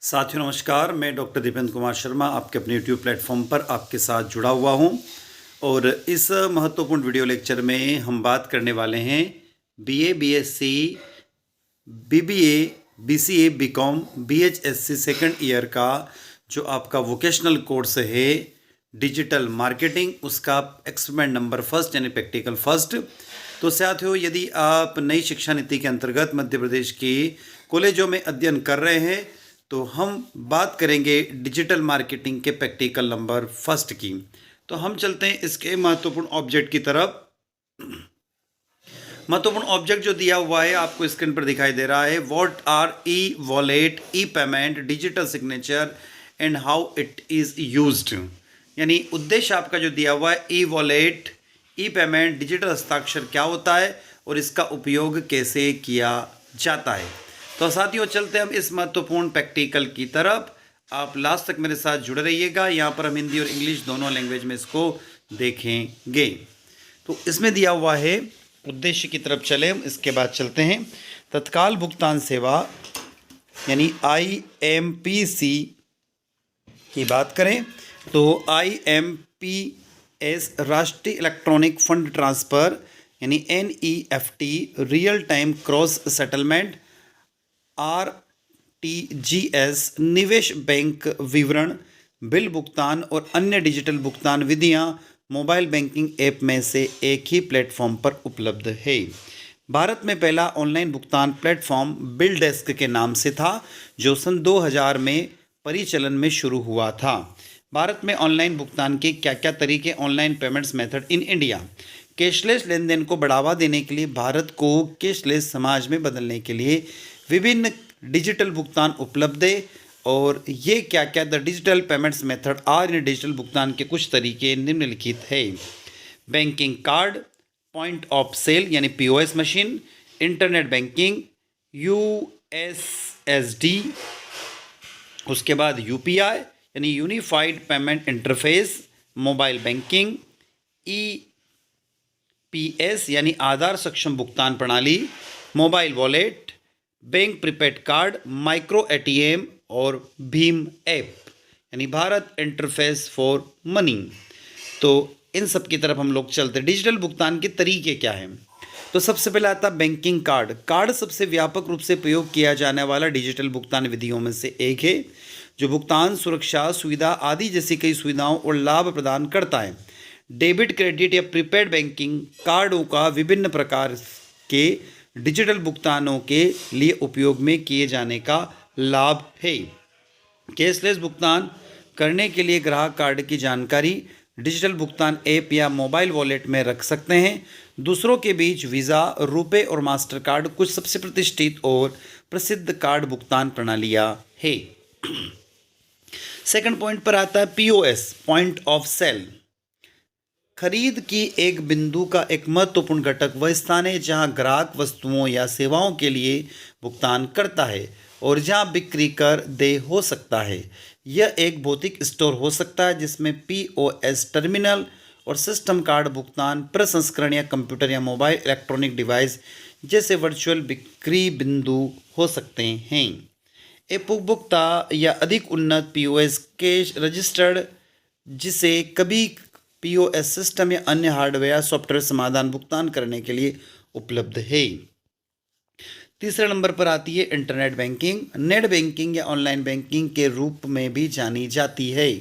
साथियों नमस्कार। मैं डॉक्टर दीपेंद्र कुमार शर्मा आपके अपने यूट्यूब प्लेटफॉर्म पर आपके साथ जुड़ा हुआ हूं और इस महत्वपूर्ण वीडियो लेक्चर में हम बात करने वाले हैं BA, BSc, BBA, BCA, BCom, बीएचएससी सेकंड ईयर का जो आपका वोकेशनल कोर्स है डिजिटल मार्केटिंग, उसका एक्सपेरिमेंट नंबर फर्स्ट यानी प्रैक्टिकल फर्स्ट। तो साथियों, यदि आप नई शिक्षा नीति के अंतर्गत मध्य प्रदेश की कॉलेजों में अध्ययन कर रहे हैं तो हम बात करेंगे डिजिटल मार्केटिंग के प्रैक्टिकल नंबर फर्स्ट की। तो हम चलते हैं इसके महत्वपूर्ण ऑब्जेक्ट की तरफ। महत्वपूर्ण ऑब्जेक्ट जो दिया हुआ है आपको स्क्रीन पर दिखाई दे रहा है। What R e wallet, E payment, digital signature and how it is used. यानी उद्देश्य आपका जो दिया हुआ है ई वॉलेट, ई पेमेंट, डिजिटल हस्ताक्षर क्या होता है और इसका उपयोग कैसे किया जाता है। तो साथियों चलते हम इस महत्वपूर्ण प्रैक्टिकल की तरफ। आप लास्ट तक मेरे साथ जुड़े रहिएगा। यहाँ पर हम हिंदी और इंग्लिश दोनों लैंग्वेज में इसको देखेंगे। तो इसमें दिया हुआ है उद्देश्य की तरफ चले हम। इसके बाद चलते हैं तत्काल भुगतान सेवा यानी IMPC की बात करें तो IMPS राष्ट्रीय इलेक्ट्रॉनिक फंड ट्रांसफ़र यानी NEFT, real time cross settlement RTGS, निवेश बैंक विवरण, बिल भुगतान और अन्य डिजिटल भुगतान विधियां मोबाइल बैंकिंग ऐप में से एक ही प्लेटफॉर्म पर उपलब्ध है। भारत में पहला ऑनलाइन भुगतान प्लेटफॉर्म बिल डेस्क के नाम से था जो सन 2000 में परिचालन में शुरू हुआ था। भारत में ऑनलाइन भुगतान के क्या क्या तरीके, online payments method in India. Cashless लेन देन को बढ़ावा देने के लिए भारत को कैशलेस समाज में बदलने के लिए विभिन्न डिजिटल भुगतान उपलब्ध है। और ये क्या क्या the digital payments method are in digital भुगतान के कुछ तरीके निम्नलिखित है। Banking card, point of sale यानी POS machine, internet banking, USSD, उसके बाद UPI यानी unified payment interface, mobile banking, EPS यानी आधार सक्षम भुगतान प्रणाली, mobile wallet, bank prepaid card, micro ATM और भीम ऐप यानी भारत इंटरफेस फॉर मनी। तो इन सब की तरफ हम लोग चलते हैं। डिजिटल भुगतान के तरीके क्या हैं? तो सबसे पहले आता है बैंकिंग कार्ड। कार्ड सबसे व्यापक रूप से प्रयोग किया जाने वाला डिजिटल भुगतान विधियों में से एक है जो भुगतान, सुरक्षा, सुविधा आदि जैसी कई सुविधाओं और लाभ प्रदान करता है। डेबिट, क्रेडिट या प्रीपेड बैंकिंग कार्डों का विभिन्न प्रकार के डिजिटल भुगतानों के लिए उपयोग में किए जाने का लाभ है। कैशलेस भुगतान करने के लिए ग्राहक कार्ड की जानकारी डिजिटल भुगतान ऐप या मोबाइल वॉलेट में रख सकते हैं। दूसरों के बीच वीज़ा, रुपए और मास्टर कार्ड कुछ सबसे प्रतिष्ठित और प्रसिद्ध कार्ड भुगतान प्रणालियाँ है। सेकंड पॉइंट पर आता है POS, पॉइंट ऑफ सेल। खरीद की एक बिंदु का एक महत्वपूर्ण घटक वह स्थान है जहां ग्राहक वस्तुओं या सेवाओं के लिए भुगतान करता है और जहां बिक्री कर देय हो सकता है। यह एक भौतिक स्टोर हो सकता है जिसमें POS टर्मिनल और सिस्टम कार्ड भुगतान प्रसंस्करण या कंप्यूटर या मोबाइल इलेक्ट्रॉनिक डिवाइस जैसे वर्चुअल बिक्री बिंदु हो सकते हैं। एक उपभोक्ता या अधिक उन्नत POS कैश रजिस्टर्ड जिसे कभी POS सिस्टम या अन्य हार्डवेयर सॉफ्टवेयर समाधान भुगतान करने के लिए उपलब्ध है। तीसरे नंबर पर आती है इंटरनेट बैंकिंग। नेट बैंकिंग या ऑनलाइन बैंकिंग के रूप में भी जानी जाती है।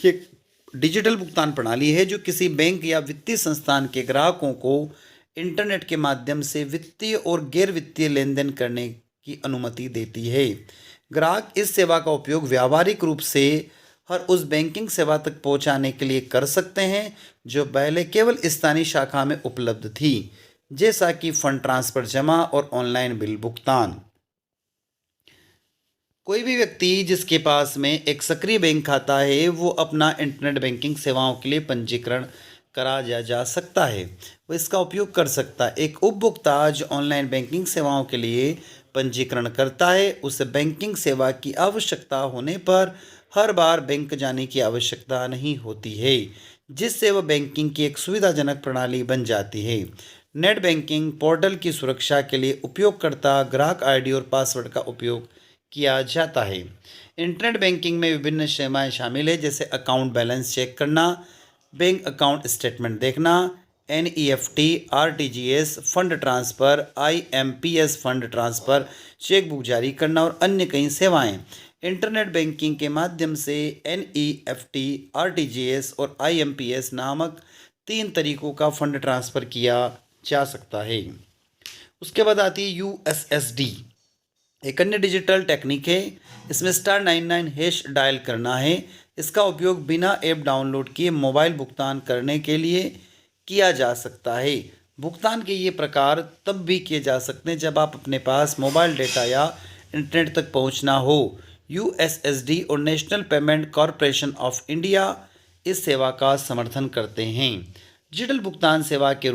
ये डिजिटल भुगतान प्रणाली है जो किसी बैंक या वित्तीय संस्थान के ग्राहकों को इंटरनेट के माध्यम से वित्तीय और गैर वित्तीय लेन देन करने की अनुमति देती है। ग्राहक इस सेवा का उपयोग व्यावहारिक रूप से हर उस बैंकिंग सेवा तक पहुंचाने के लिए कर सकते हैं जो पहले केवल स्थानीय शाखा में उपलब्ध थी, जैसा कि फंड ट्रांसफर, जमा और ऑनलाइन बिल भुगतान। कोई भी व्यक्ति जिसके पास में एक सक्रिय बैंक खाता है वो अपना इंटरनेट बैंकिंग सेवाओं के लिए पंजीकरण करा जा सकता है, वो इसका उपयोग कर सकता है। एक उपभोक्ता जो ऑनलाइन बैंकिंग सेवाओं के लिए पंजीकरण करता है उसे बैंकिंग सेवा की आवश्यकता होने पर हर बार बैंक जाने की आवश्यकता नहीं होती है, जिससे वह बैंकिंग की एक सुविधाजनक प्रणाली बन जाती है। नेट बैंकिंग पोर्टल की सुरक्षा के लिए उपयोगकर्ता ग्राहक ID और पासवर्ड का उपयोग किया जाता है। इंटरनेट बैंकिंग में विभिन्न सेवाएं शामिल है, जैसे अकाउंट बैलेंस चेक करना, बैंक अकाउंट स्टेटमेंट देखना, NEFT, RTGS, fund transfer, IMPS fund transfer, cheque book जारी करना और अन्य कई सेवाएं। इंटरनेट बैंकिंग के माध्यम से NEFT, RTGS और IMPS नामक 3 तरीकों का फंड ट्रांसफ़र किया जा सकता है। उसके बाद आती है USSD, एक अन्य डिजिटल टेक्निक है। इसमें *99# डायल करना है। इसका उपयोग बिना ऐप डाउनलोड किए मोबाइल भुगतान करने के लिए किया जा सकता है। भुगतान के ये प्रकार तब भी किए जा सकते हैं जब आप अपने पास मोबाइल डेटा या इंटरनेट तक पहुंचना हो। USSD और national payment corporation of India इस सेवा का समर्थन करते हैं। डिजिटल भुगतान सेवा के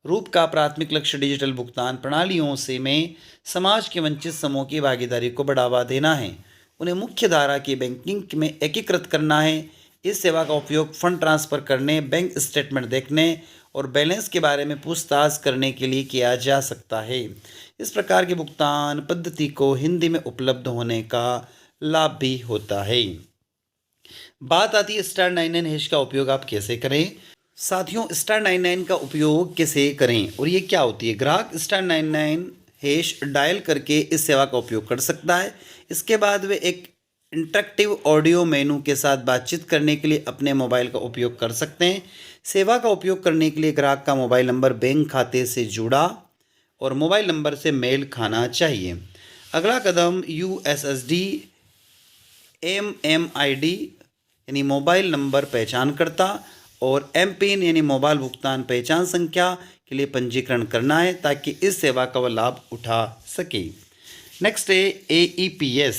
रूप का प्राथमिक लक्ष्य डिजिटल भुगतान प्रणालियों से में समाज के वंचित समूह की भागीदारी को बढ़ावा देना है, उन्हें मुख्य धारा की बैंकिंग में एकीकृत करना है। इस सेवा का उपयोग फंड ट्रांसफ़र करने, बैंक स्टेटमेंट देखने और बैलेंस के बारे में पूछताछ करने के लिए किया जा सकता है। इस प्रकार की भुगतान पद्धति को हिंदी में उपलब्ध होने का लाभ भी होता है। बात आती है *99# का उपयोग आप कैसे करें। साथियों, *99 का उपयोग कैसे करें और ये क्या होती है। ग्राहक *99# डायल करके इस सेवा का उपयोग कर सकता है। इसके बाद वे एक इंटरेक्टिव ऑडियो मेनू के साथ बातचीत करने के लिए अपने मोबाइल का उपयोग कर सकते हैं। सेवा का उपयोग करने के लिए ग्राहक का मोबाइल नंबर बैंक खाते से जुड़ा और मोबाइल नंबर से मेल खाना चाहिए। अगला कदम USSD MMID यानी मोबाइल नंबर पहचानकर्ता और MPIN यानी मोबाइल भुगतान पहचान संख्या के लिए पंजीकरण करना है, ताकि इस सेवा का वह लाभ उठा सके। नेक्स्ट है AEPS।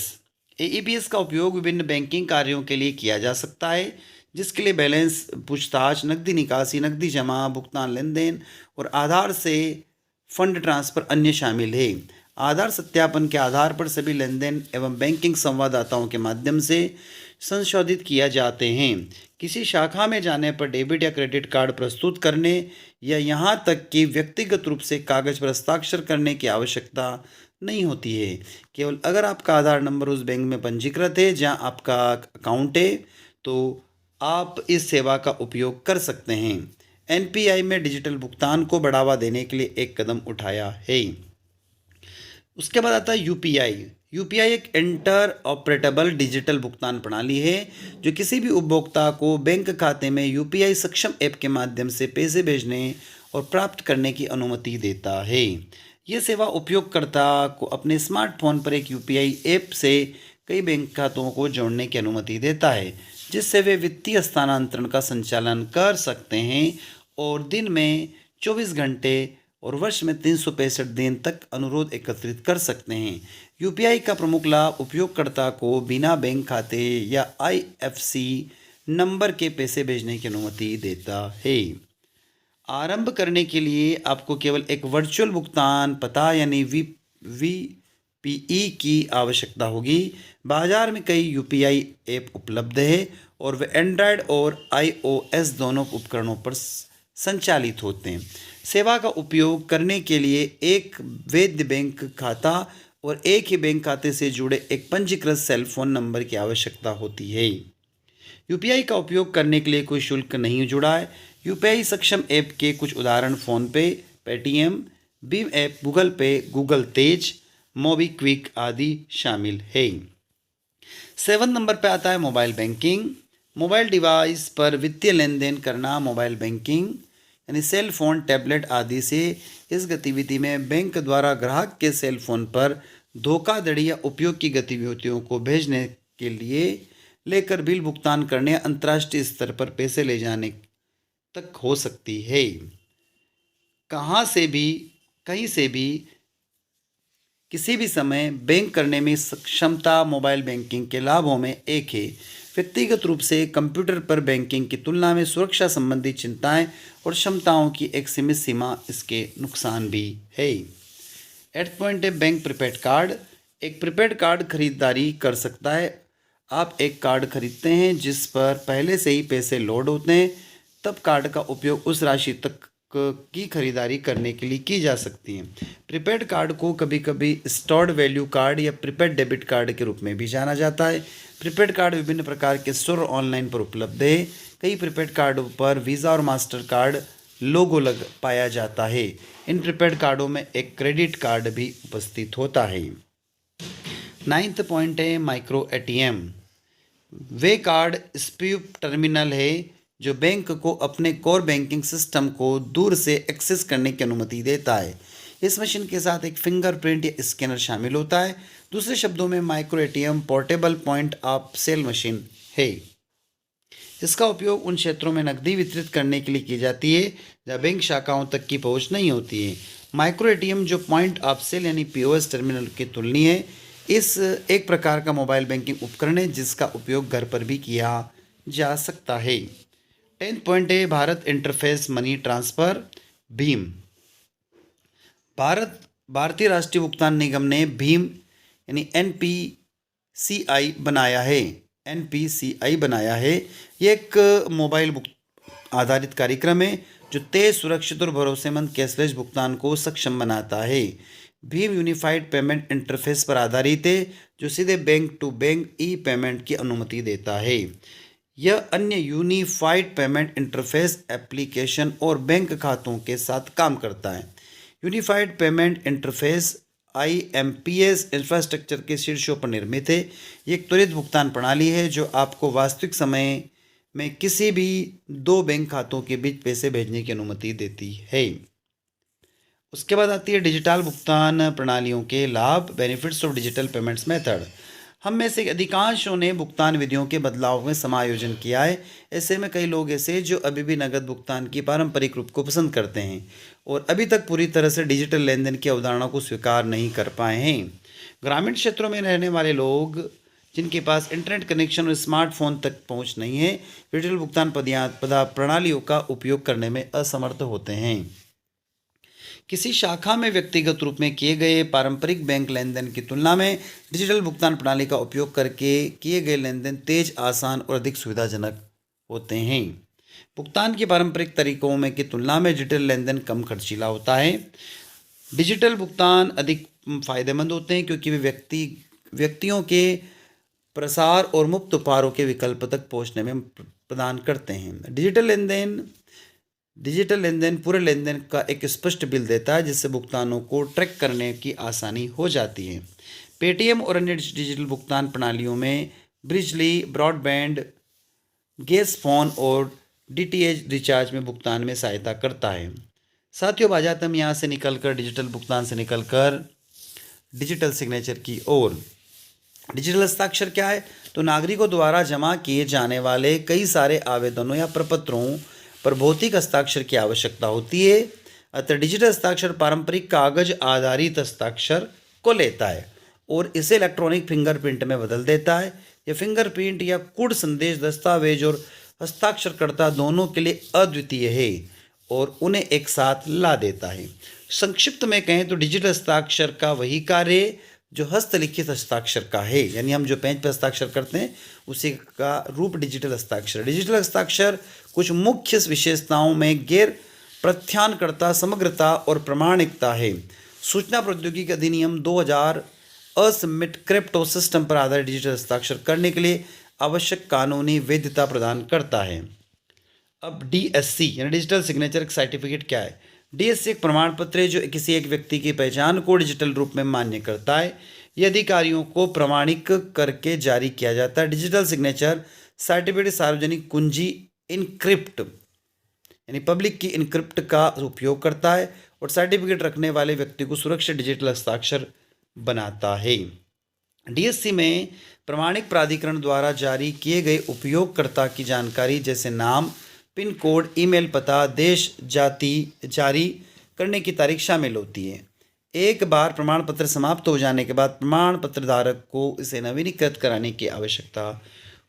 AEPS का उपयोग विभिन्न बैंकिंग कार्यों के लिए किया जा सकता है, जिसके लिए बैलेंस पूछताछ, नकदी निकासी, नकदी जमा, भुगतान लेन देन और आधार से फंड ट्रांसफ़र अन्य शामिल है। आधार सत्यापन के आधार पर सभी लेन देन एवं बैंकिंग संवाददाताओं के माध्यम से संशोधित किया जाते हैं। किसी शाखा में जाने पर डेबिट या क्रेडिट कार्ड प्रस्तुत करने या यहाँ तक कि व्यक्तिगत रूप से कागज पर हस्ताक्षर करने की आवश्यकता नहीं होती है। केवल अगर आपका आधार नंबर उस बैंक में पंजीकृत है जहाँ आपका अकाउंट है, तो आप इस सेवा का उपयोग कर सकते हैं। NPI में डिजिटल भुगतान को बढ़ावा देने के लिए एक कदम उठाया है। उसके बाद आता है UPI एक इंटर ऑपरेटेबल डिजिटल भुगतान प्रणाली है, जो किसी भी उपभोक्ता को बैंक खाते में UPI सक्षम ऐप के माध्यम से पैसे भेजने और प्राप्त करने की अनुमति देता है। यह सेवा उपयोगकर्ता को अपने स्मार्टफोन पर एक UPI ऐप से कई बैंक खातों को जोड़ने की अनुमति देता है, जिससे वे वित्तीय हस्तांतरण का संचालन कर सकते हैं और दिन में 24 घंटे और वर्ष में 365 दिन तक अनुरोध एकत्रित कर सकते हैं। UPI का प्रमुख लाभ उपयोगकर्ता को बिना बैंक खाते या IFSC नंबर के पैसे भेजने की अनुमति देता है। आरंभ करने के लिए आपको केवल एक वर्चुअल भुगतान पता यानी VPE की आवश्यकता होगी। बाजार में कई UPI ऐप उपलब्ध है और वे एंड्रॉयड और iOS दोनों उपकरणों पर संचालित होते हैं। सेवा का उपयोग करने के लिए एक वैध बैंक खाता और एक ही बैंक खाते से जुड़े एक पंजीकृत सेल फोन नंबर की आवश्यकता होती है। UPI का उपयोग करने के लिए कोई शुल्क नहीं जुड़ा है। UPI सक्षम ऐप के कुछ उदाहरण PhonePe, Paytm, Bhim app, Google पे, गूगल तेज, मोबीक्विक आदि शामिल है। 7 नंबर पे आता है मोबाइल बैंकिंग। मोबाइल डिवाइस पर वित्तीय लेन देन करना मोबाइल बैंकिंग यानी सेल फोन, टैबलेट आदि से इस गतिविधि में बैंक द्वारा ग्राहक के सेल फोन पर धोखाधड़ी या उपयोग की गतिविधियों को भेजने के लिए लेकर बिल भुगतान करने या अंतर्राष्ट्रीय स्तर पर पैसे ले जाने तक हो सकती है। कहीं से भी किसी भी समय बैंक करने में सक्षमता मोबाइल बैंकिंग के लाभों में एक है। व्यक्तिगत रूप से कंप्यूटर पर बैंकिंग की तुलना में सुरक्षा संबंधी चिंताएं और क्षमताओं की एक सीमित सीमा इसके नुकसान भी है। 8th पॉइंट है बैंक प्रीपेड कार्ड। एक प्रीपेड कार्ड खरीदारी कर सकता है। आप एक कार्ड खरीदते हैं जिस पर पहले से ही पैसे लोड होते हैं, तब कार्ड का उपयोग उस राशि तक की खरीदारी करने के लिए की जा सकती हैं। प्रीपेड कार्ड को कभी कभी स्टोर्ड वैल्यू कार्ड या प्रीपेड डेबिट कार्ड के रूप में भी जाना जाता है। प्रीपेड कार्ड विभिन्न प्रकार के स्टोर और ऑनलाइन पर उपलब्ध है। कई प्रीपेड कार्डों पर वीज़ा और मास्टर कार्ड लोगो लग पाया जाता है। इन प्रीपेड कार्डों में एक क्रेडिट कार्ड भी उपस्थित होता है। 9th पॉइंट है माइक्रो एटीएम। वे कार्ड स्वीप टर्मिनल है जो बैंक को अपने कोर बैंकिंग सिस्टम को दूर से एक्सेस करने की अनुमति देता है। इस मशीन के साथ एक फिंगरप्रिंट या स्कैनर शामिल होता है। दूसरे शब्दों में micro ATM portable point of sale machine है। इसका उपयोग उन क्षेत्रों में नकदी वितरित करने के लिए की जाती है जहाँ बैंक शाखाओं तक की पहुंच नहीं होती है। माइक्रो एटीएम जो पॉइंट ऑफ सेल यानी पीओएस टर्मिनल की तुलनीय है। इस एक प्रकार का मोबाइल बैंकिंग उपकरण है जिसका उपयोग घर पर भी किया जा सकता है। 10th पॉइंट है Bharat interface money transfer Bhim. भारतीय राष्ट्रीय भुगतान निगम ने भीम यानी एनपीसीआई बनाया है। ये एक मोबाइल आधारित कार्यक्रम है जो तेज, सुरक्षित और भरोसेमंद कैशलेस भुगतान को सक्षम बनाता है। भीम यूनिफाइड पेमेंट इंटरफेस पर आधारित है जो सीधे bank to bank e payment की अनुमति देता है। यह अन्य यूनिफाइड पेमेंट इंटरफेस एप्लीकेशन और बैंक खातों के साथ काम करता है। Unified payment interface IMPS infrastructure के शीर्षों पर निर्मित है। ये एक त्वरित भुगतान प्रणाली है जो आपको वास्तविक समय में किसी भी दो बैंक खातों के बीच पैसे भेजने की अनुमति देती है। उसके बाद आती है डिजिटल भुगतान प्रणालियों के लाभ, benefits of digital payments method. हम में से अधिकांशों ने भुगतान विधियों के बदलाव में समायोजन किया है। ऐसे में कई लोग ऐसे जो अभी भी नकद भुगतान की पारंपरिक रूप को पसंद करते हैं और अभी तक पूरी तरह से डिजिटल लेन देन की अवधारणा को स्वीकार नहीं कर पाए हैं। ग्रामीण क्षेत्रों में रहने वाले लोग जिनके पास इंटरनेट कनेक्शन और स्मार्टफोन तक पहुंच नहीं है, डिजिटल भुगतान प्रणालियों का उपयोग करने में असमर्थ होते हैं। किसी शाखा में व्यक्तिगत रूप में किए गए पारंपरिक बैंक लेन देन की तुलना में डिजिटल भुगतान प्रणाली का उपयोग करके किए गए लेन देन तेज, आसान और अधिक सुविधाजनक होते हैं। भुगतान के पारंपरिक तरीकों में की तुलना में डिजिटल लेन देन कम खर्चीला होता है। डिजिटल भुगतान अधिक फायदेमंद होते हैं क्योंकि वे व्यक्तियों के प्रसार और मुफ्त उपहारों के विकल्प तक पहुंचने में प्रदान करते हैं। डिजिटल लेन देन पूरे लेन देन का एक स्पष्ट बिल देता है जिससे भुगतानों को ट्रैक करने की आसानी हो जाती है। पेटीएम और अन्य डिजिटल भुगतान प्रणालियों में बिजली, ब्रॉडबैंड, गैस, फोन और DTH रिचार्ज में भुगतान में सहायता करता है। साथियों, आ जाते हम यहाँ से निकलकर डिजिटल भुगतान से निकलकर डिजिटल सिग्नेचर की ओर। डिजिटल हस्ताक्षर क्या है? तो नागरिकों द्वारा जमा किए जाने वाले कई सारे आवेदनों या प्रपत्रों पर भौतिक हस्ताक्षर की आवश्यकता होती है। अतः डिजिटल हस्ताक्षर पारंपरिक कागज आधारित हस्ताक्षर को लेता है और इसे इलेक्ट्रॉनिक फिंगरप्रिंट में बदल देता है। यह फिंगरप्रिंट या कोड संदेश दस्तावेज और हस्ताक्षरकर्ता दोनों के लिए अद्वितीय है और उन्हें एक साथ ला देता है। संक्षिप्त में कहें तो डिजिटल हस्ताक्षर का वही कार्य जो हस्तलिखित हस्ताक्षर का है, यानी हम जो पेज पर हस्ताक्षर करते हैं उसी का रूप डिजिटल हस्ताक्षर। डिजिटल हस्ताक्षर कुछ मुख्य विशेषताओं में गैर प्रत्यानकर्ता, समग्रता और प्रामाणिकता है। सूचना प्रौद्योगिकी अधिनियम 2000 असमिट क्रिप्टो सिस्टम पर आधारित डिजिटल हस्ताक्षर करने के लिए आवश्यक कानूनी वैधता प्रदान करता है। अब DSC यानी डिजिटल सिग्नेचर सर्टिफिकेट क्या है? DSC एक प्रमाण पत्र है जो किसी एक व्यक्ति की पहचान को डिजिटल रूप में मान्य करता है। यह अधिकारियों को प्रमाणिक करके जारी किया जाता है। डिजिटल सिग्नेचर सर्टिफिकेट सार्वजनिक कुंजी इनक्रिप्ट यानी पब्लिक की इनक्रिप्ट का उपयोग करता है और सर्टिफिकेट रखने वाले व्यक्ति को सुरक्षित डिजिटल हस्ताक्षर बनाता है। DSC में प्रमाणिक प्राधिकरण द्वारा जारी किए गए उपयोगकर्ता की जानकारी जैसे नाम, पिन कोड, ईमेल पता, देश, जाति जारी करने की तारीख शामिल होती है। एक बार प्रमाण पत्र समाप्त हो जाने के बाद प्रमाण पत्र धारक को इसे नवीनीकृत कराने की आवश्यकता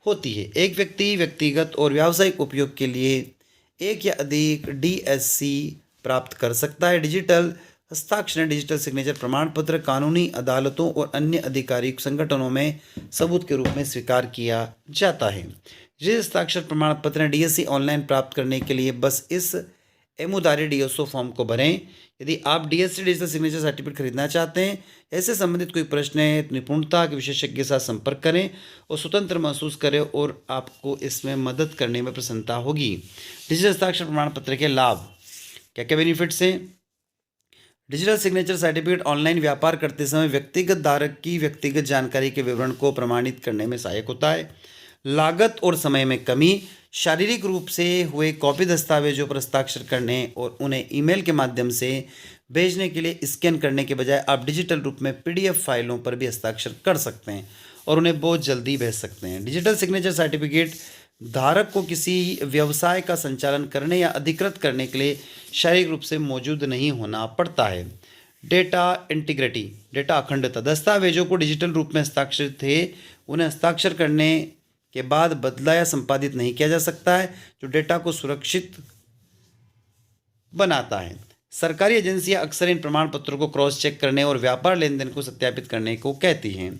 होती है। एक व्यक्ति व्यक्तिगत और व्यावसायिक उपयोग के लिए एक या अधिक DSC प्राप्त कर सकता है। डिजिटल हस्ताक्षर डिजिटल सिग्नेचर प्रमाण पत्र कानूनी अदालतों और अन्य आधिकारिक संगठनों में सबूत के रूप में स्वीकार किया जाता है। डिजिटल हस्ताक्षर प्रमाण पत्र DSC ऑनलाइन प्राप्त करने के लिए बस इस एमुदारी डीएसओ फॉर्म को भरें। यदि आप डीएससी डिजिटल सिग्नेचर सर्टिफिकेट खरीदना चाहते हैं, ऐसे संबंधित कोई प्रश्न है, तो निपुणता के विशेषज्ञ के साथ संपर्क करें और स्वतंत्र महसूस करें और आपको इसमें मदद करने में प्रसन्नता होगी। डिजिटल हस्ताक्षर प्रमाण पत्र के लाभ, क्या क्या बेनिफिट्स हैं? डिजिटल सिग्नेचर सर्टिफिकेट ऑनलाइन व्यापार करते समय व्यक्तिगत धारक की व्यक्तिगत जानकारी के विवरण को प्रमाणित करने में सहायक होता है। लागत और समय में कमी, शारीरिक रूप से हुए कॉपी दस्तावेजों पर हस्ताक्षर करने और उन्हें ईमेल के माध्यम से भेजने के लिए स्कैन करने के बजाय आप डिजिटल रूप में पीडीएफ फाइलों पर भी हस्ताक्षर कर सकते हैं और उन्हें बहुत जल्दी भेज सकते हैं। डिजिटल सिग्नेचर सर्टिफिकेट धारक को किसी व्यवसाय का संचालन करने या अधिकृत करने के लिए शारीरिक रूप से मौजूद नहीं होना पड़ता है। डेटा इंटीग्रिटी, डेटा अखंडता, दस्तावेजों को डिजिटल रूप में हस्ताक्षरित थे उन्हें हस्ताक्षर करने के बाद बदला या संपादित नहीं किया जा सकता है, जो डेटा को सुरक्षित बनाता है। सरकारी एजेंसियां अक्सर इन प्रमाण पत्रों को क्रॉस चेक करने और व्यापार लेन देन को सत्यापित करने को कहती हैं।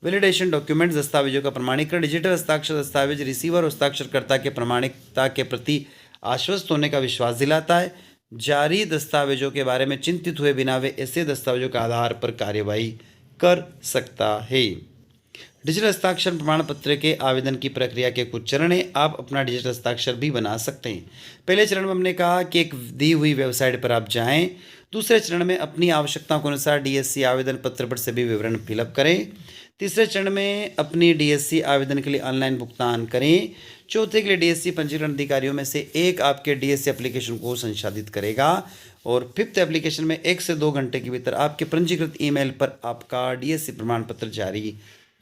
वैलिडेशन डॉक्यूमेंट्स, दस्तावेजों का प्रमाणीकरण, डिजिटल हस्ताक्षर दस्तावेज रिसीवर और हस्ताक्षरकर्ता के प्रमाणिकता के प्रति आश्वस्त होने का विश्वास दिलाता है। जारी दस्तावेजों के बारे में चिंतित हुए बिना वे ऐसे दस्तावेजों के आधार पर कार्यवाही कर सकता है। डिजिटल हस्ताक्षर प्रमाण पत्र के आवेदन की प्रक्रिया के कुछ चरण हैं। आप अपना डिजिटल हस्ताक्षर भी बना सकते हैं। पहले चरण में हमने कहा कि एक दी हुई वेबसाइट पर आप जाएं। दूसरे चरण में अपनी आवश्यकताओं के अनुसार डीएससी आवेदन पत्र पर सभी विवरण फिलअप करें। तीसरे चरण में अपनी डीएससी आवेदन के लिए ऑनलाइन भुगतान करें। चौथे के लिए डीएससी पंजीकरण अधिकारियों में से एक आपके डीएससी एप्लीकेशन को संसाधित करेगा और फिफ्थ एप्लीकेशन में 1 से 2 घंटे के भीतर आपके पंजीकृत ईमेल पर आपका डीएससी प्रमाण पत्र जारी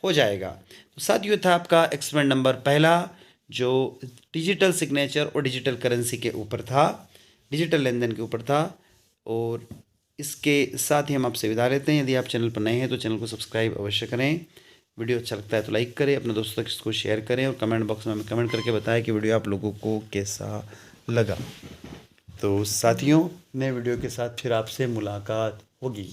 हो जाएगा। तो साथियों, था आपका एक्सपेरिमेंट नंबर पहला, जो डिजिटल सिग्नेचर और डिजिटल करेंसी के ऊपर था, डिजिटल लेन देन के ऊपर था। और इसके साथ ही हम आपसे विदा लेते हैं। यदि आप चैनल पर नए हैं तो चैनल को सब्सक्राइब अवश्य करें। वीडियो अच्छा लगता है तो लाइक करें, अपने दोस्तों तक इसको शेयर करें और कमेंट बॉक्स में हमें कमेंट करके बताएं कि वीडियो आप लोगों को कैसा लगा। तो साथियों, नए वीडियो के साथ फिर आपसे मुलाकात होगी।